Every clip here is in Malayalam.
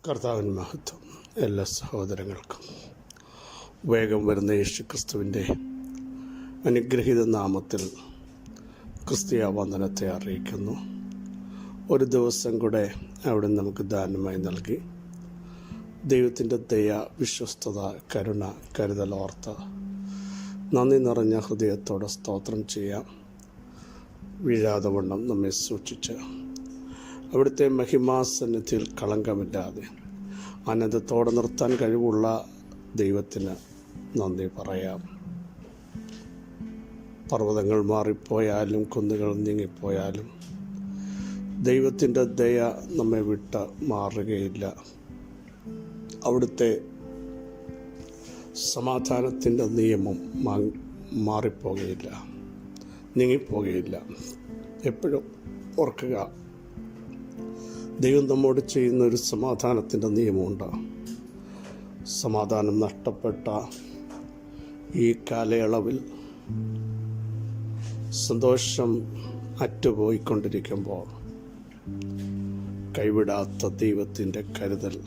കർത്താവിൻ മഹത്വം എല്ലാ സഹോദരങ്ങൾക്കും. വേഗം വരുന്ന യേശുക്രിസ്തുവിൻ്റെ അനുഗ്രഹീത നാമത്തിൽ ക്രിസ്തീയ വന്ദനത്തെ അറിയിക്കുന്നു. ഒരു ദിവസം കൂടെ അവിടെ നമുക്ക് ദാനമായി നൽകി ദൈവത്തിൻ്റെ ദയ, വിശ്വസ്തത, കരുണ, കരുതലോർത്ത് നന്ദി നിറഞ്ഞ ഹൃദയത്തോടെ സ്തോത്രം ചെയ്യാം. വീഴാതെ വണ്ണം നമ്മെ സൂക്ഷിച്ച് അവിടുത്തെ മഹിമാസന്നിധിയിൽ കളങ്കമില്ലാതെ ആനന്ദത്തോടെ നിർത്താൻ കഴിവുള്ള ദൈവത്തിന് നന്ദി പറയാം. പർവ്വതങ്ങൾ മാറിപ്പോയാലും കുന്നുകൾ നീങ്ങിപ്പോയാലും ദൈവത്തിൻ്റെ ദയ നമ്മെ വിട്ട് മാറുകയില്ല. അവിടുത്തെ സമാധാനത്തിൻ്റെ നിയമം മാറിപ്പോകുകയില്ല, നീങ്ങിപ്പോകുകയില്ല. എപ്പോഴും ഓർക്കുക, ദൈവം നമ്മോട് ചെയ്യുന്ന ഒരു സമാധാനത്തിൻ്റെ നിയമമുണ്ട്. സമാധാനം നഷ്ടപ്പെട്ട ഈ കാലയളവിൽ സന്തോഷം അറ്റുപോയിക്കൊണ്ടിരിക്കുമ്പോൾ കൈവിടാത്ത ദൈവത്തിൻ്റെ കരുതൽ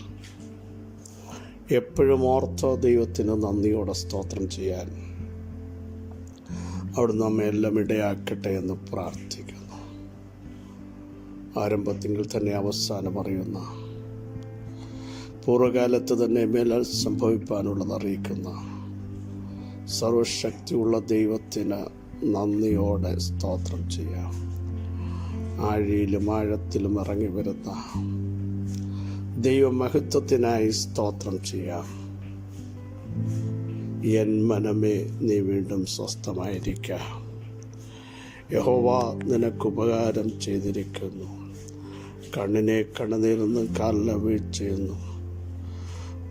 എപ്പോഴും ഓർത്ത ദൈവത്തിന് നന്ദിയോടെ സ്തോത്രം ചെയ്യാൻ അവിടുന്ന് നമ്മെ എല്ലാം ഇടയാക്കട്ടെ എന്ന് പ്രാർത്ഥിക്കുന്നു. ആരംഭത്തിൽ തന്നെ അവസാനം അറിയുന്ന, പൂർവ്വകാലത്ത് തന്നെ മേലാൽ സംഭവിക്കാനുള്ളത് അറിയിക്കുന്ന സർവശക്തിയുള്ള ദൈവത്തിന് നന്ദിയോടെ സ്തോത്രം ചെയ്യാം. ആഴിയിലും ആഴത്തിലും ഇറങ്ങി വരുന്ന ദൈവമഹത്വത്തിനായി സ്തോത്രം ചെയ്യാം. എൻ മനമേ, നീ വീണ്ടും സ്വസ്ഥമായിരിക്കുക. യഹോവ നിനക്ക് ഉപകാരം ചെയ്തിരിക്കുന്നു. കണ്ണിനെ കണ്ണുനീരിൽ നിന്നും കാലിലെ വീഴ്ചയെന്നും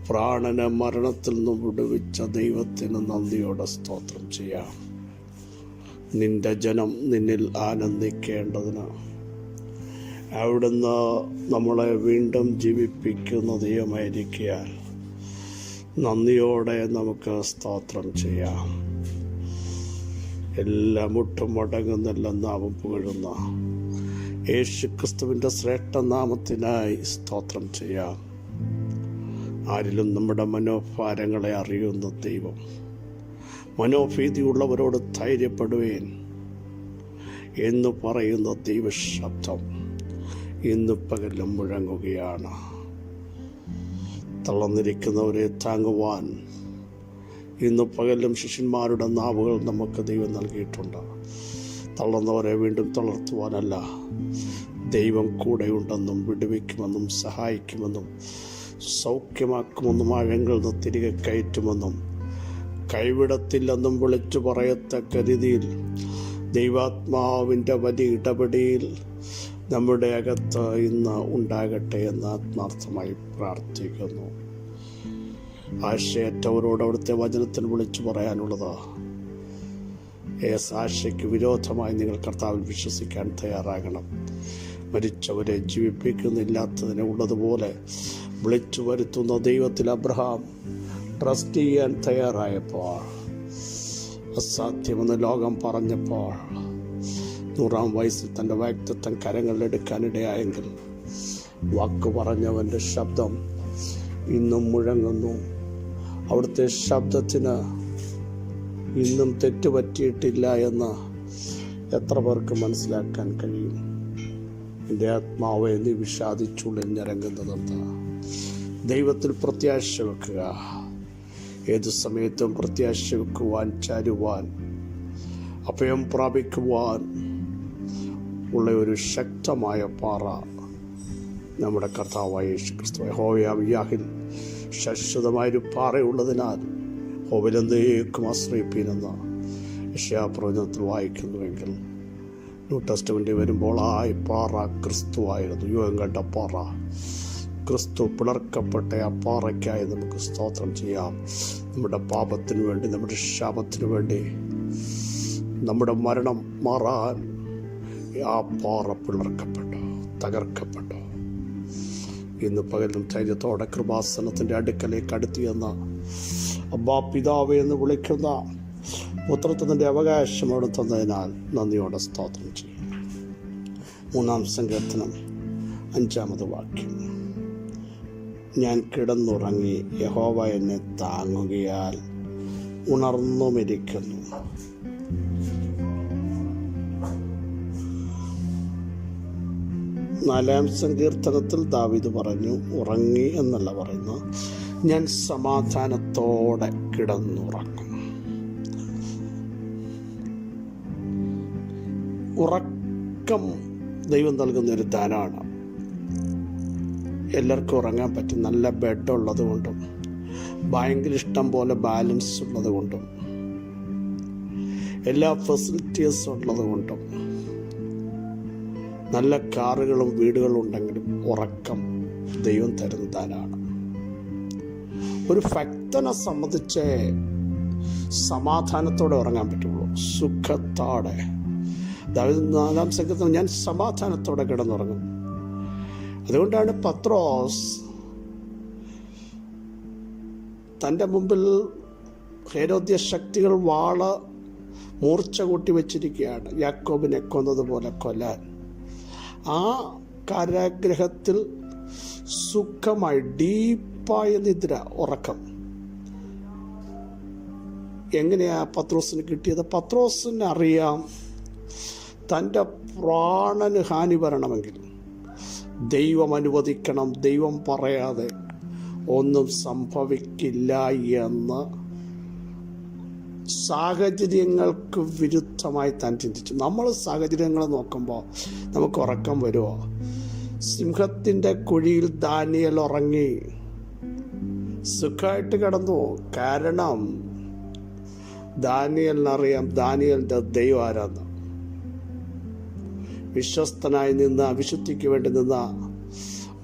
പ്രാണനെ മരണത്തിൽ നിന്നും വിടുവിച്ച ദൈവത്തിന് നന്ദിയോടെ സ്തോത്രം ചെയ്യാം. നിന്റെ ജനം നിന്നിൽ ആനന്ദിക്കേണ്ടതിന് അവിടുന്ന് നമ്മളെ വീണ്ടും ജീവിപ്പിക്കുന്ന ദൈവമായിരിക്കാൻ നന്ദിയോടെ നമുക്ക് സ്തോത്രം ചെയ്യാം. എല്ലാ മുട്ടും മടങ്ങുന്നെല്ലാം നാമം പുകഴുന്ന യേശുക്രിസ്തുവിൻ്റെ ശ്രേഷ്ഠനാമത്തിനായി സ്തോത്രം ചെയ്യാം. ആരിലും നമ്മുടെ മനോഭാരങ്ങളെ അറിയുന്ന ദൈവം, മനോഭീതിയുള്ളവരോട് ധൈര്യപ്പെടുവേൻ എന്ന് പറയുന്ന ദൈവശബ്ദം ഇന്ന് പകലും മുഴങ്ങുകയാണ്. തളർന്നിരിക്കുന്നവരെ താങ്ങുവാൻ ഇന്ന് പകലും ശിഷ്യന്മാരുടെ നാവുകൾ നമുക്ക് ദൈവം നൽകിയിട്ടുണ്ട്. തളർന്നവരെ വീണ്ടും തളർത്തുവാനല്ല, ദൈവം കൂടെയുണ്ടെന്നും വിടുവിക്കുമെന്നും സഹായിക്കുമെന്നും സൗഖ്യമാക്കുമെന്നും ആഴങ്ങളിൽ നിന്ന് തിരികെ കയറ്റുമെന്നും കൈവിടത്തില്ലെന്നും വിളിച്ചു പറയത്തക്ക രീതിയിൽ ദൈവാത്മാവിൻ്റെ വലിയ ഇടപെടിയിൽ നമ്മുടെ അകത്ത് ഇന്ന് ഉണ്ടാകട്ടെ എന്ന് ആത്മാർത്ഥമായി പ്രാർത്ഥിക്കുന്നു. ആശയറ്റവരോട് അവിടുത്തെ വചനത്തിന് വിളിച്ചു പറയാനുള്ളത്, ആശയ്ക്ക് വിരോധമായി നിങ്ങൾ കർത്താവിൽ വിശ്വസിക്കാൻ തയ്യാറാകണം. മരിച്ചവരെ ജീവിപ്പിക്കുന്നില്ലാത്തതിനെ ഉള്ളതുപോലെ വിളിച്ചു വരുത്തുന്ന ദൈവത്തിൽ അബ്രഹാം ട്രസ്റ്റ് ചെയ്യാൻ തയ്യാറായപ്പോൾ, അസാധ്യമെന്ന് ലോകം പറഞ്ഞപ്പോൾ 100-ാം വയസ്സിൽ തൻ്റെ വ്യക്തിത്വം കരങ്ങളിലെടുക്കാനിടയായെങ്കിൽ വാക്ക് പറഞ്ഞവൻ്റെ ശബ്ദം ഇന്നും മുഴങ്ങുന്നു. അവിടുത്തെ ശബ്ദത്തിന് ഇന്നും തെറ്റുപറ്റിയിട്ടില്ല എന്ന് എത്ര പേർക്ക് മനസ്സിലാക്കാൻ കഴിയും? എൻ്റെ ആത്മാവെ, നീ വിഷാദിച്ചുള്ളിഞ്ഞിറങ്ങുന്നതെന്ന് ദൈവത്തിൽ പ്രത്യാശ വെക്കുക. ഏതു സമയത്തും പ്രത്യാശ വെക്കുവാൻ, ചാരുവാൻ, അഭയം പ്രാപിക്കുവാൻ ഉള്ള ഒരു ശക്തമായ പാറ നമ്മുടെ കർത്താവായ യേശുക്രിസ്തു. യഹോവയാഹിൽ ശാശ്വതമായൊരു പാറയുള്ളതിനാൽ ഹോവിലെന്തേക്കും ആശ്രയിപ്പീനെന്ന് യശയ്യാപ്രവചനത്തിൽ വായിക്കുന്നുവെങ്കിൽ, ന്യൂ ടെസ്റ്റ്മെൻ്റ് വരുമ്പോൾ ആ പാറ ക്രിസ്തുവായിരുന്നു. യുഗം കണ്ട പാറ ക്രിസ്തു. പിളർക്കപ്പെട്ട ആ പാറയ്ക്കായി നമുക്ക് സ്തോത്രം ചെയ്യാം. നമ്മുടെ പാപത്തിനു വേണ്ടി, നമ്മുടെ ശാപത്തിനു വേണ്ടി, നമ്മുടെ മരണം മാറാൻ ആ പാറ പിളർക്കപ്പെട്ടു, തകർക്കപ്പെട്ടു. ഇന്ന് പകലും ധൈര്യത്തോടെ കൃപാസനത്തിൻ്റെ അടുക്കലേക്ക് അടുത്തിയെന്ന അബ്ബാ പിതാവേ എന്ന് വിളിക്കുന്ന പുത്രത്വത്തിൻ്റെ അവകാശം അവിടെ തന്നതിനാൽ നന്ദിയോടെ സ്തോത്രം ചെയ്യും. 3-ാം സങ്കീർത്തനം 5-ാമത് വാക്യം. ഞാൻ കിടന്നുറങ്ങി, യഹോവ എന്നെ താങ്ങുകയാൽ ഉണർന്നുമിരിക്കുന്നു. നാലാം സങ്കീർത്തനത്തിൽ ദാവീദ് പറഞ്ഞു, ഉറങ്ങി എന്നല്ല പറയുന്നത്, ഞാൻ സമാധാനത്തോടെ കിടന്നുറങ്ങും. ഉറക്കം ദൈവം നൽകുന്ന ഒരു ദാനമാണ്. എല്ലാവർക്കും ഉറങ്ങാൻ പറ്റും. നല്ല ബെഡ് ഉള്ളത് കൊണ്ടും ഭയങ്കര ഇഷ്ടം പോലെ ബാലൻസ് ഉള്ളത് കൊണ്ടും എല്ലാ ഫെസിലിറ്റീസും ഉള്ളത് കൊണ്ടും നല്ല കാറുകളും വീടുകളും ഉണ്ടെങ്കിലും ഉറക്കം ദൈവം തരുന്ന ദാനമാണ്. ഒരു ഭക്തനെ സംബന്ധിച്ച് സമാധാനത്തോടെ ഉറങ്ങാൻ പറ്റുള്ളൂ, സുഖത്തോടെ. ദാവീദ് 4-ാം സങ്കീർത്തനം, ഞാൻ സമാധാനത്തോടെ കിടന്നുറങ്ങും. അതുകൊണ്ടാണ് പത്രോസ് തൻ്റെ മുമ്പിൽ ഹേരോദ്യ ശക്തികൾ വാള് മൂർച്ച കൂട്ടി വെച്ചിരിക്കുകയാണ്, യാക്കോബിനെ കൊന്നതുപോലെ കൊല്ലാൻ. ആ കാരാഗ്രഹത്തിൽ സുഖമായി ഡീപ്പായ നിദ്ര, ഉറക്കം. എങ്ങനെയാ പത്രോസിന് കിട്ടിയത്? പത്രോസിന് അറിയാം, തൻ്റെ പ്രാണന് ഹാനി വരണമെങ്കിൽ ദൈവം അനുവദിക്കണം, ദൈവം പറയാതെ ഒന്നും സംഭവിക്കില്ല എന്ന് സാഹചര്യങ്ങൾക്ക് വിരുദ്ധമായി താൻ ചിന്തിച്ചു. നമ്മൾ സാഹചര്യങ്ങൾ നോക്കുമ്പോൾ നമുക്ക് ഉറക്കം വരുമോ? സിംഹത്തിൻ്റെ കുഴിയിൽ ദാനിയേൽ ഉറങ്ങി, സുഖമായിട്ട് കിടന്നു. കാരണം ദാനിയേലിനറിയാം ദാനിയേലിൻ്റെ ദൈവം ആരാന്ന്. വിശ്വസ്തനായി നിന്ന, വിശുദ്ധിക്ക് വേണ്ടി നിന്ന,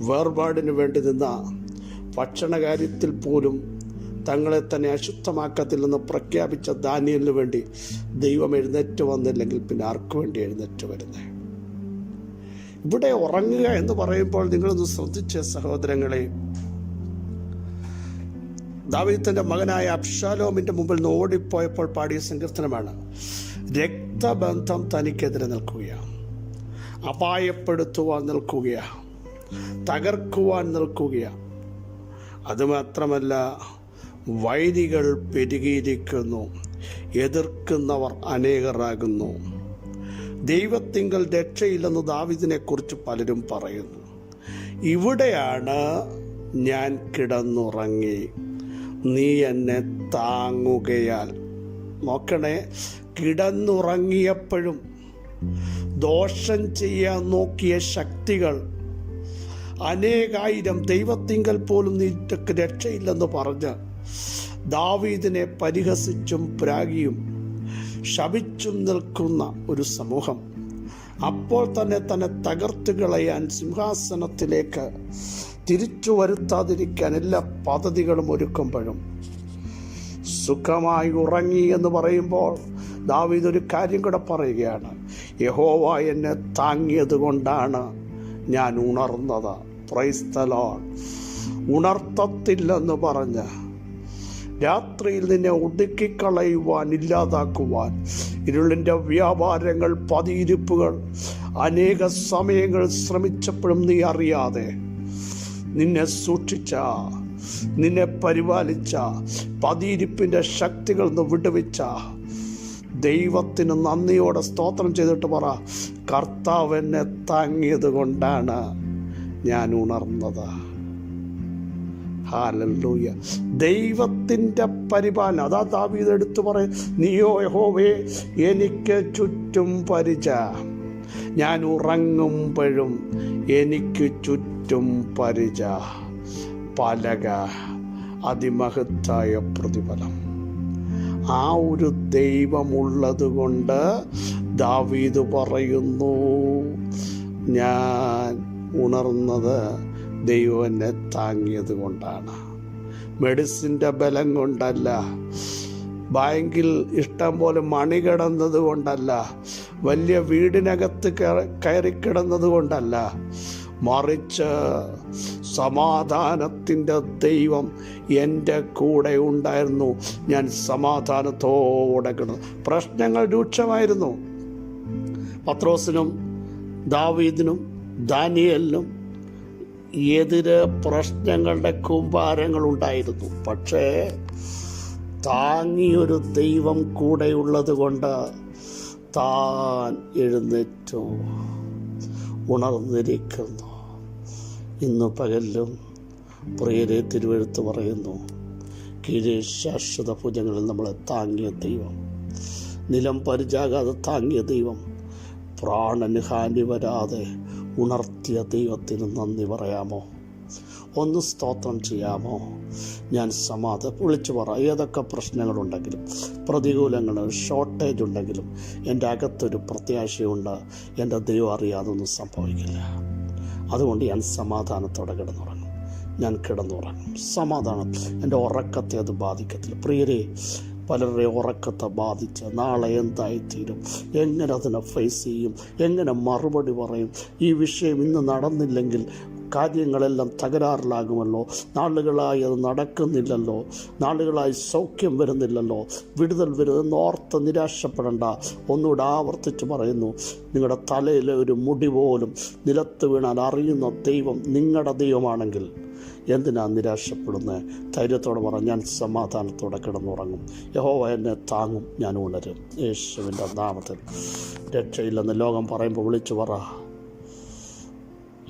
വേർപാടിന് വേണ്ടി നിന്ന, ഭക്ഷണകാര്യത്തിൽ പോലും തങ്ങളെ തന്നെ അശുദ്ധമാക്കത്തില്ലെന്ന് പ്രഖ്യാപിച്ച ദാനിയേലിന് വേണ്ടി ദൈവം എഴുന്നേറ്റ് വന്നില്ലെങ്കിൽ പിന്നെ ആർക്കു വേണ്ടി എഴുന്നേറ്റ് വരുന്നേ? ഇവിടെ ഉറങ്ങുക എന്ന് പറയുമ്പോൾ നിങ്ങളൊന്ന് ശ്രദ്ധിച്ച സഹോദരങ്ങളെ, ദാവീദ് തൻ്റെ മകനായ അബ്ശാലോമിൻ്റെ മുമ്പിൽ നിന്ന് ഓടിപ്പോയപ്പോൾ പാടിയ സങ്കീർത്തനമാണ്. രക്തബന്ധം തനിക്കെതിരെ നിൽക്കുകയാണ്, അപായപ്പെടുത്തുവാൻ നിൽക്കുകയാണ്, തകർക്കുവാൻ നിൽക്കുകയാണ്. അതുമാത്രമല്ല, വൈരികൾ പെരുകിയിരിക്കുന്നു, എതിർക്കുന്നവർ അനേകരാകുന്നു. ദൈവത്തിങ്കൽ രക്ഷയില്ലെന്ന് ദാവീദിനെ കുറിച്ച് പലരും പറയുന്നു. ഇവിടെയാണ് ഞാൻ കിടന്നുറങ്ങി, നീ എന്നെ താങ്ങുകയാൽ. നോക്കണേ, കിടന്നുറങ്ങിയപ്പോഴും ദോഷം ചെയ്യാൻ നോക്കിയ ശക്തികൾ അനേകായിരം, ദൈവത്തിങ്കൽ പോലും നീക്ക് രക്ഷയില്ലെന്ന് പറഞ്ഞ് ദാവീദിനെ പരിഹസിച്ചും പ്രാഗിയും ശപിച്ചും നിൽക്കുന്ന ഒരു സമൂഹം അപ്പോൾ തന്നെ തകർത്ത് കളയാൻ, സിംഹാസനത്തിലേക്ക് തിരിച്ചു വരുത്താതിരിക്കാൻ എല്ലാ പദ്ധതികളും ഒരുക്കുമ്പോഴും സുഖമായി ഉറങ്ങി എന്ന് പറയുമ്പോൾ ദാവീദ് ഒരു കാര്യം കൂടെ പറയുകയാണ്, യഹോവ എന്നെ താങ്ങിയത് കൊണ്ടാണ് ഞാൻ ഉണർന്നത്. Praise the lord. ഉണർത്തത്തില്ലെന്ന് പറഞ്ഞ് രാത്രിയിൽ നിന്നെ ഒടുക്കിക്കളയുവാൻ, ഇല്ലാതാക്കുവാൻ ഇരുളിൻ്റെ വ്യാപാരങ്ങൾ, പതിയിരിപ്പുകൾ അനേക സമയങ്ങൾ ശ്രമിച്ചപ്പോഴും നീ അറിയാതെ നിന്നെ സൂക്ഷിച്ച, നിന്നെ പരിപാലിച്ച, പതിയിരിപ്പിൻ്റെ ശക്തികൾ നിന്ന് വിടുവിച്ച ദൈവത്തിന് നന്ദിയോടെ സ്തോത്രം ചെയ്തിട്ട് പറ, കർത്താവ് എന്നെ താങ്ങിയത് കൊണ്ടാണ് ഞാൻ ഉണർന്നത്. ഹല്ലേലൂയ. ദൈവത്തിൻ്റെ പരിപാലനം. അതാ ദാവീദ് എടുത്തു പറയും, നീയോ യഹോവേ എനിക്ക് ചുറ്റും പരിച, ഞാൻ ഉറങ്ങുമ്പോഴും എനിക്ക് ചുറ്റും പരിച, പലക, അതിമഹത്തായ പ്രതിഫലം. ആ ഒരു ദൈവമുള്ളത് കൊണ്ട് ദാവീദ് പറയുന്നു, ഞാൻ ഉണർന്നത് ദൈവം എന്നെ താങ്ങിയത് കൊണ്ടാണ്. മെഡിസിൻ്റെ ബലം കൊണ്ടല്ല, ബാങ്കിൽ ഇഷ്ടം പോലെ മണി കിടന്നത് കൊണ്ടല്ല, വലിയ വീടിനകത്ത് കയറിക്കിടന്നത് കൊണ്ടല്ല, മറിച്ച് സമാധാനത്തിൻ്റെ ദൈവം എൻ്റെ കൂടെ ഉണ്ടായിരുന്നു. ഞാൻ സമാധാനത്തോടെ കിടന്നു. പ്രശ്നങ്ങൾ രൂക്ഷമായിരുന്നു. പത്രോസിനും ദാവീദിനും ദാനിയേലിനും എതിര് പ്രശ്നങ്ങളുടെ കൂമ്പാരങ്ങളുണ്ടായിരുന്നു. പക്ഷേ താങ്ങിയൊരു ദൈവം കൂടെയുള്ളത് കൊണ്ട് താൻ എഴുന്നേറ്റു ഉണർന്നിരിക്കുന്നു. ഇന്നു പകലിലും പ്രിയരെ തിരുവെഴുത്ത് പറയുന്നു, കീഴേ ശാശ്വത ഭുജങ്ങളിൽ നമ്മളെ താങ്ങിയ ദൈവം, നിലം പരിചാകാതെ താങ്ങിയ ദൈവം, പ്രാണന് ഹാനി വരാതെ ഉണർത്തിയ ദൈവത്തിന് നന്ദി പറയാമോ? ഒന്ന് സ്തോത്രം ചെയ്യാമോ? ഞാൻ വിളിച്ചു പറ. ഏതൊക്കെ പ്രശ്നങ്ങളുണ്ടെങ്കിലും, പ്രതികൂലങ്ങൾ, ഷോർട്ടേജ് ഉണ്ടെങ്കിലും എൻ്റെ അകത്തൊരു പ്രത്യാശയുണ്ട്. എൻ്റെ ദൈവം അറിയാതൊന്നും സംഭവിക്കില്ല. അതുകൊണ്ട് ഞാൻ സമാധാനത്തോടെ കിടന്നുറങ്ങും. സമാധാനം. എൻ്റെ ഉറക്കത്തെ അത് ബാധിക്കത്തില്ല. പ്രിയരെ, പലരുടെ ഉറക്കത്തെ ബാധിച്ച് നാളെ എന്തായിത്തീരും, എങ്ങനെ അതിനെ ഫേസ് ചെയ്യും, എങ്ങനെ മറുപടി പറയും, ഈ വിഷയം ഇന്ന് നടന്നില്ലെങ്കിൽ കാര്യങ്ങളെല്ലാം തകരാറിലാകുമല്ലോ, നാളുകളായി അത് നടക്കുന്നില്ലല്ലോ, നാളുകളായി സൗഖ്യം വരുന്നില്ലല്ലോ, വിടുതൽ വരുമെന്ന് ഓർത്ത് നിരാശപ്പെടേണ്ട. ഒന്നുകൂടെ ആവർത്തിച്ച് പറയുന്നു, നിങ്ങളുടെ തലയിലെ ഒരു മുടി പോലും നിലത്ത് വീണാൽ അറിയുന്ന ദൈവം നിങ്ങളുടെ ദൈവമാണെങ്കിൽ എന്തിനാ നിരാശപ്പെടുന്നത്? ധൈര്യത്തോടെ പറ, ഞാൻ സമാധാനത്തോടെ കിടന്നുറങ്ങും. യഹോവ എന്നെ താങ്ങും, ഞാൻ ഉണരും. യേശുവിൻ്റെ നാമത്തിൽ. രക്ഷയില്ലെന്ന് ലോകം പറയുമ്പോൾ വിളിച്ചു പറ.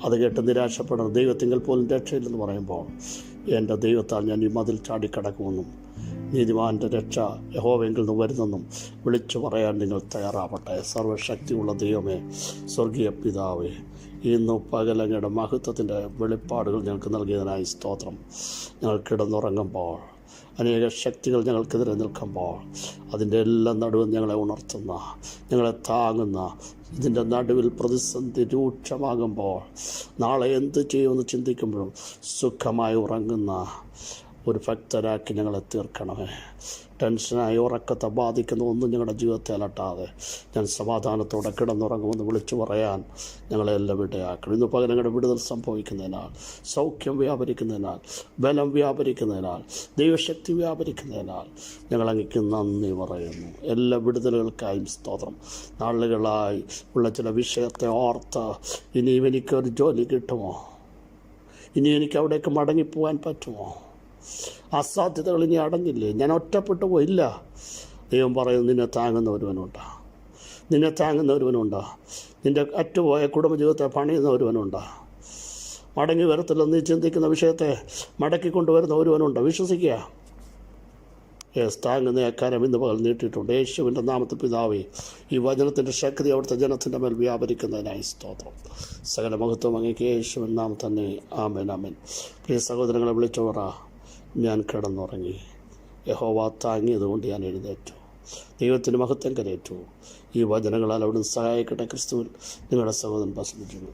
അത് കേട്ട് നിരാശപ്പെടുന്ന ദൈവത്തിങ്കൽ പോലും രക്ഷയില്ലെന്ന് പറയുമ്പോൾ, എൻ്റെ ദൈവത്താൽ ഞാൻ ഈ മതിൽ ചാടിക്കടക്കുമെന്നും നീതിമാൻ്റെ രക്ഷ യഹോവയെങ്കിൽ നിന്ന് വരുന്നെന്നും വിളിച്ചു പറയാൻ നിങ്ങൾ തയ്യാറാവട്ടെ. സർവശക്തിയുള്ള ദൈവമേ, സ്വർഗീയ പിതാവേ, ഇന്നു പകലങ്ങയുടെ മഹത്വത്തിൻ്റെ വെളിപ്പാടുകൾ ഞങ്ങൾക്ക് നൽകിയതിനായി സ്തോത്രം. ഞങ്ങൾ കിടന്നുറങ്ങുമ്പോൾ അനേക ശക്തികൾ ഞങ്ങൾക്കെതിരെ നിൽക്കുമ്പോൾ അതിൻ്റെ എല്ലാം നടുവിൽ ഞങ്ങളെ ഉണർത്തുന്ന, ഞങ്ങളെ താങ്ങുന്ന, ഇതിൻ്റെ നടുവിൽ പ്രതിസന്ധി രൂക്ഷമാകുമ്പോൾ നാളെ എന്ത് ചെയ്യുമെന്ന് ചിന്തിക്കുമ്പോഴും സുഖമായി ഉറങ്ങുന്ന ഒരു ഭക്തരാക്കി ഞങ്ങളെ തീർക്കണമേ. ടെൻഷനായി ഉറക്കത്തെ ബാധിക്കുന്ന ഒന്നും ഞങ്ങളുടെ ജീവിതത്തെ അലട്ടാതെ ഞാൻ സമാധാനത്തോടെ കിടന്നുറങ്ങുമെന്ന് വിളിച്ചു പറയാൻ ഞങ്ങളെല്ലാം ഇടയാക്കണം. ഇന്ന് പകരം ഞങ്ങളുടെ വിടുതൽ സംഭവിക്കുന്നതിനാൽ, സൗഖ്യം വ്യാപരിക്കുന്നതിനാൽ, ബലം വ്യാപരിക്കുന്നതിനാൽ, ദൈവശക്തി വ്യാപരിക്കുന്നതിനാൽ ഞങ്ങളങ്ങേക്ക് നന്ദി പറയുന്നു. എല്ലാ വിടുതലുകൾക്കായും സ്തോത്രം. നാളുകളായി ഉള്ള ചില വിഷയത്തെ ഓർത്ത് ഇനിയും എനിക്കൊരു ജോലി കിട്ടുമോ, ഇനി എനിക്ക് അവിടേക്ക് മടങ്ങിപ്പോകാൻ പറ്റുമോ, അസാധ്യതകൾ ഇനി അടഞ്ഞില്ലേ, ഞാൻ ഒറ്റപ്പെട്ടു പോയില്ല. ദൈവം പറയുന്നു, നിന്നെ താങ്ങുന്ന ഒരുവനുണ്ട്. നിൻ്റെ അറ്റുപോയ കുടുംബജീവിതത്തെ പണിയുന്ന ഒരുവനുണ്ട്. മടങ്ങി വരത്തില്ലെന്ന് നീ ചിന്തിക്കുന്ന വിഷയത്തെ മടക്കിക്കൊണ്ടുവരുന്ന ഒരുവനുണ്ട്. വിശ്വസിക്കുക. താങ്ങുന്ന അക്കാരം ഇന്ന് പകൽ നീട്ടിയിട്ടുണ്ട്. യേശുവിൻ്റെ നാമത്തിൽ പിതാവേ, ഈ വചനത്തിൻ്റെ ശക്തി അവിടുത്തെ ജനത്തിൻ്റെ മേൽ വ്യാപരിക്കുന്നതിനായി സ്തോത്രം. സകല മഹത്വം അങ്ങേക്ക് യേശുവിൻ നാമം തന്നെ. ആമേൻ, ആമേൻ. പ്രിയ സഹോദരങ്ങളെ വിളിച്ചു പറ, ഞാൻ കിടന്നുറങ്ങി, യഹോവ താങ്ങിയതുകൊണ്ട് ഞാൻ എഴുന്നേറ്റു, ദൈവത്തിന് മഹത്വം കരയേറ്റു. ഈ വചനങ്ങളാൽ അവിടുന്ന് സഹായിക്കട്ടെ. ക്രിസ്തുവിൽ നിങ്ങളുടെ സഹോദരൻ പ്രസംഗിക്കുന്നു.